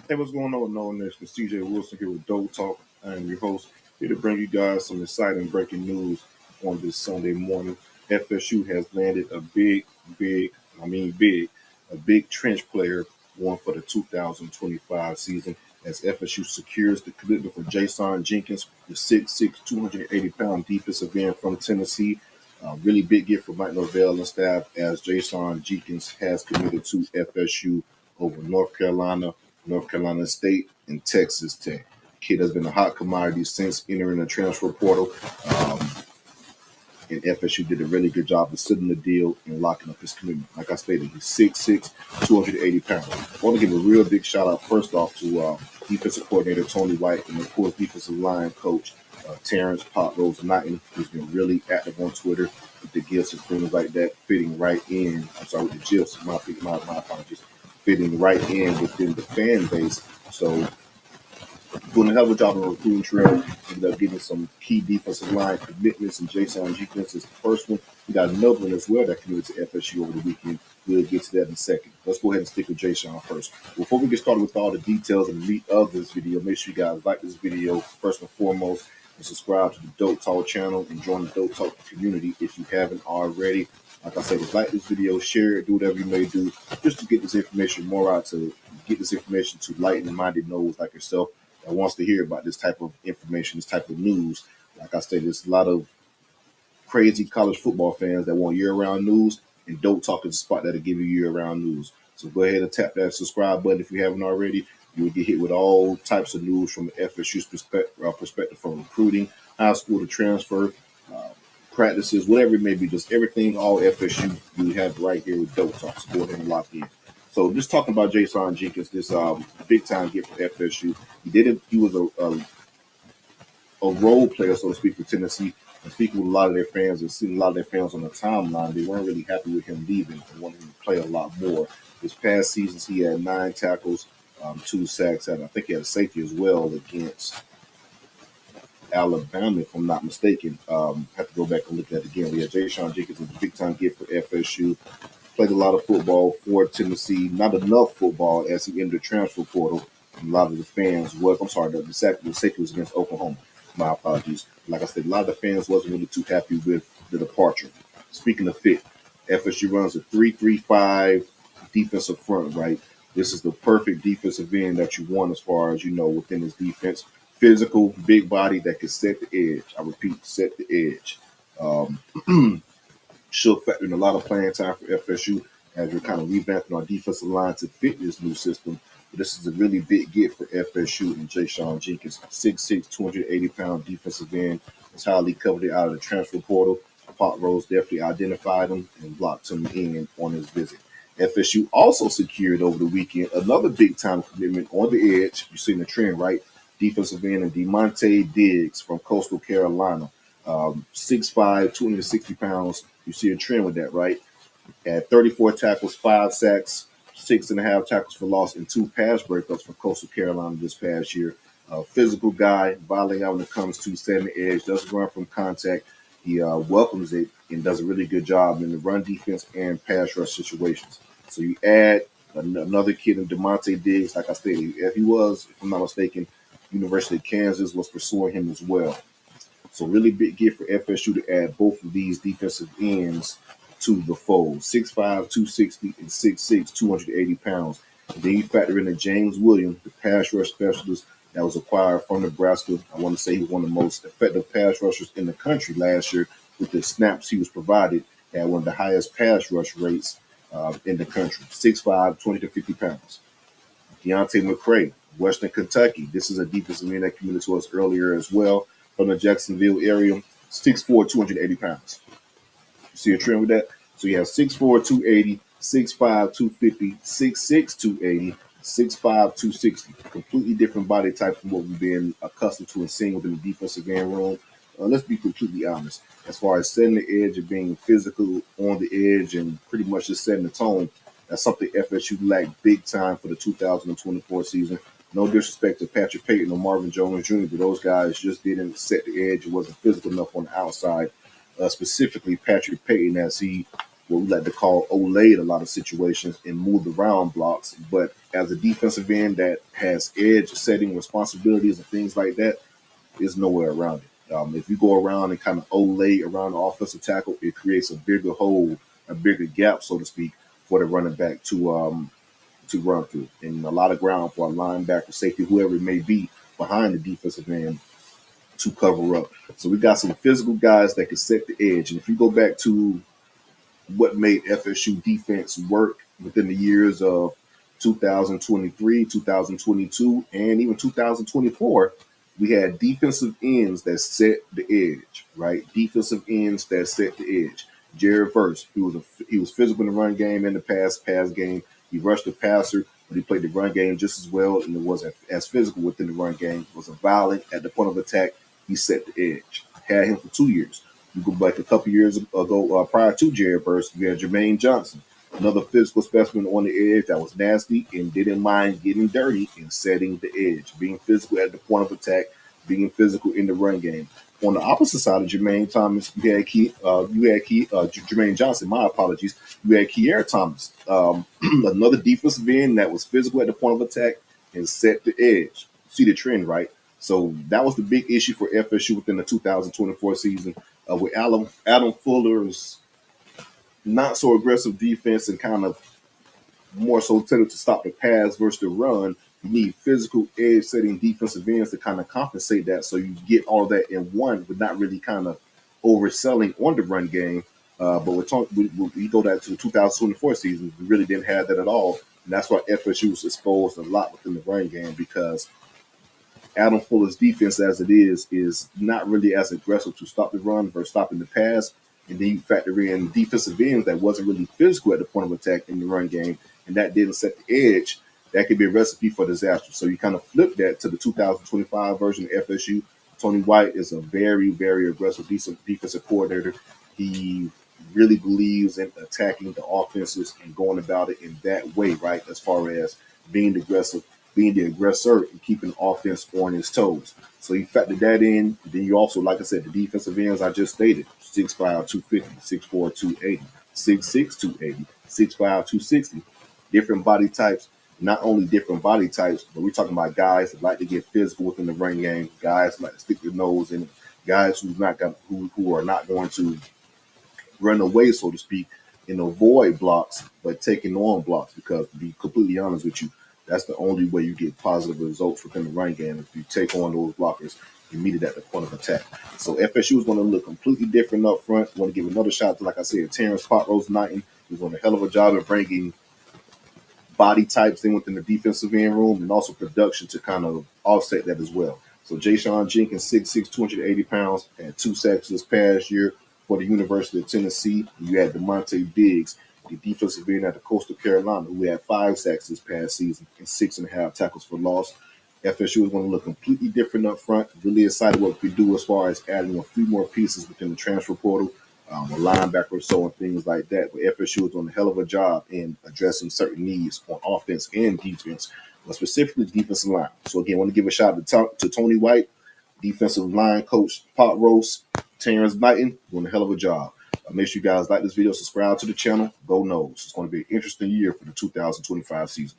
Hey, what's going on? Known as the CJ Wilson here with DoakTalk. I am your host, here to bring you guys some exciting breaking news on this Sunday morning. FSU has landed a a big trench player, one for the 2025 season, as FSU secures the commitment for Jayson Jenkins, the 6'6", 280-pound defensive end from Tennessee. Really big gift for Mike Norvell and staff, as Jayson Jenkins has committed to FSU over North Carolina State, and Texas Tech. Kid has been a hot commodity since entering the transfer portal. Um, and FSU did a really good job of sitting the deal and locking up his commitment. Like I stated, he's 6'6", 280 pounds. I want to give a real big shout out first off to defensive coordinator Tony White and, of course, defensive line coach Terrence Pop Rose Knighton, who's been really active on Twitter with the gifs and things like that, fitting right in. I'm sorry, with the gifs, my apologies, fitting right in within the fan base. So doing a hell of a job on the recruiting trail. Ended up getting some key defensive line commitments, and Jayson Jenkins is the first one. We got another one as well that committed to FSU over the weekend. We'll get to that in a second. Let's go ahead and stick with Jayson first. Before we get started with all the details and the meat of this video, make sure you guys like this video first and foremost, and subscribe to the DoakTalk channel and join the DoakTalk community if you haven't already. Like I said, just like this video, share it, do whatever you may do, just to get this information more out, to get this information to light-minded Noles like yourself that wants to hear about this type of information, this type of news. Like I said, there's a lot of crazy college football fans that want year-round news, and DoakTalk is the spot that'll give you year-round news. So go ahead and tap that subscribe button if you haven't already. You will get hit with all types of news from FSU's perspective, from recruiting, high school to transfer, uh, practices, whatever it may be, just everything, all FSU, you have right here with DoakTalk. So go ahead and lock in. So just talking about Jayson Jenkins, this big time gift for FSU. He did it. He was a role player, so to speak, for Tennessee. And speaking with a lot of their fans and seeing a lot of their fans on the timeline, they weren't really happy with him leaving and wanted him to play a lot more. This past season, he had 9 tackles, 2 sacks, and I think he had a safety as well against Alabama, if I'm not mistaken. Have to go back and look at it again. We had Jayson Jenkins was a big time gift for FSU. Played a lot of football for Tennessee, not enough football as he entered the transfer portal. And a lot of the fans was, I'm sorry, the safety was against Oklahoma. My apologies. Like I said, a lot of the fans wasn't really too happy with the departure. Speaking of fit, FSU runs a 3-3-5 defensive front, right? This is the perfect defensive end that you want as far as, within this defense. Physical, big body that can set the edge. I repeat, set the edge. Should factor in a lot of playing time for FSU as we're kind of revamping our defensive line to fit this new system. But this is a really big get for FSU and Jayson Jenkins, 6'6", 280-pound defensive end. That's how he covered it out of the transfer portal. Pop Rose definitely identified him and blocked him in on his visit. FSU also secured over the weekend another big-time commitment on the edge. You've seen the trend, right? Defensive end and Deamontae Diggs from Coastal Carolina. 6'5", 260 pounds. You see a trend with that, right? Had 34 tackles, 5 sacks, 6.5 tackles for loss, and 2 pass breakups for Coastal Carolina this past year. Physical guy, violent out when it comes to setting the edge, doesn't run from contact. He welcomes it and does a really good job in the run defense and pass rush situations. So you add another kid in Deamontae Diggs, like I stated, if he was, if I'm not mistaken, University of Kansas was pursuing him as well. So really big gift for FSU to add both of these defensive ends to the fold. 6'5", 260, and 6'6", 280 pounds. And then you factor in the James Williams, the pass rush specialist that was acquired from Nebraska. I want to say he was one of the most effective pass rushers in the country last year. With the snaps he was provided, had one of the highest pass rush rates in the country. 6'5", 20 to 50 pounds. Deontay McCray, Western Kentucky. This is a defensive end that committed to us earlier as well from the Jacksonville area. 6'4", 280 pounds. You see a trend with that? So you have 6'4", 280, 6'5", 250, 6'6", 280, 6'5", 260. Completely different body type from what we've been accustomed to and seeing within the defensive end room. Let's be completely honest. As far as setting the edge and being physical on the edge and pretty much just setting the tone, that's something FSU lacked big time for the 2024 season. No disrespect to Patrick Payton or Marvin Jones Jr., but those guys just didn't set the edge. It wasn't physical enough on the outside. Specifically Patrick Payton, as he what we like to call Olay a lot of situations and moved around blocks. But as a defensive end that has edge setting responsibilities and things like that, there's nowhere around it. If you go around and kind of Olay around the offensive tackle, it creates a bigger hole, a bigger gap, so to speak, for the running back to run through, and a lot of ground for a linebacker, safety, whoever it may be behind the defensive end to cover up. So we got some physical guys that can set the edge. And if you go back to what made FSU defense work within the years of 2023, 2022, and even 2024, we had defensive ends that set the edge, right? Defensive ends that set the edge. Jared Verse, he was physical in the run game and the pass game. He rushed the passer, but he played the run game just as well, and it wasn't as physical within the run game. It was a violent at the point of attack. He set the edge. Had him for 2 years. You go back a couple years ago, prior to Jared Verse, we had Jermaine Johnson, another physical specimen on the edge that was nasty and didn't mind getting dirty and setting the edge, being physical at the point of attack, being physical in the run game. On the opposite side of Jermaine Thomas, Jermaine Johnson. My apologies. You had Kier Thomas, another defensive end that was physical at the point of attack and set the edge. See the trend, right? So that was the big issue for FSU within the 2024 season, with Adam Fuller's not so aggressive defense and kind of more so tended to stop the pass versus the run. You need physical edge setting defensive ends to kind of compensate that, so you get all that in one, but not really kind of overselling on the run game. But we go back to the 2024 season, we really didn't have that at all, and that's why FSU was exposed a lot within the run game, because Adam Fuller's defense, as it is not really as aggressive to stop the run versus stopping the pass. And then you factor in defensive ends that wasn't really physical at the point of attack in the run game, and that didn't set the edge. That could be a recipe for disaster. So you kind of flip that to the 2025 version of FSU. Tony White is a very, very aggressive defensive coordinator. He really believes in attacking the offenses and going about it in that way, right? As far as being aggressive, being the aggressor, and keeping the offense on his toes. So you factor that in. Then you also, like I said, the defensive ends I just stated: 6'5", 250, 6'4", 280, 6'6", 280, 6'5", 260. Different body types. Not only different body types, but we're talking about guys that like to get physical within the run game, guys that like to stick their nose in it, guys who are not going to run away, so to speak, and avoid blocks, but taking on blocks. Because to be completely honest with you, that's the only way you get positive results within the run game, if you take on those blockers immediately at the point of attack. So FSU is going to look completely different up front. I want to give another shout to, like I said, Terrence Pot Rose Knighton, who's doing a hell of a job of bringing body types in within the defensive end room, and also production to kind of offset that as well. So Jayson Jenkins, 6'6", 280 pounds, had 2 sacks this past year for the University of Tennessee. You had Deamontae Diggs, the defensive end at the Coastal Carolina, who had 5 sacks this past season and 6.5 tackles for loss. FSU is going to look completely different up front. Really excited what we do as far as adding a few more pieces within the transfer portal, a linebacker or so, and things like that. But FSU is doing a hell of a job in addressing certain needs on offense and defense, but specifically defensive line. So again, I want to give a shout out to Tony White, defensive line coach Pot Roast, Terrence Knighton, doing a hell of a job. Make sure you guys like this video, subscribe to the channel. Go Noles. It's going to be an interesting year for the 2025 season.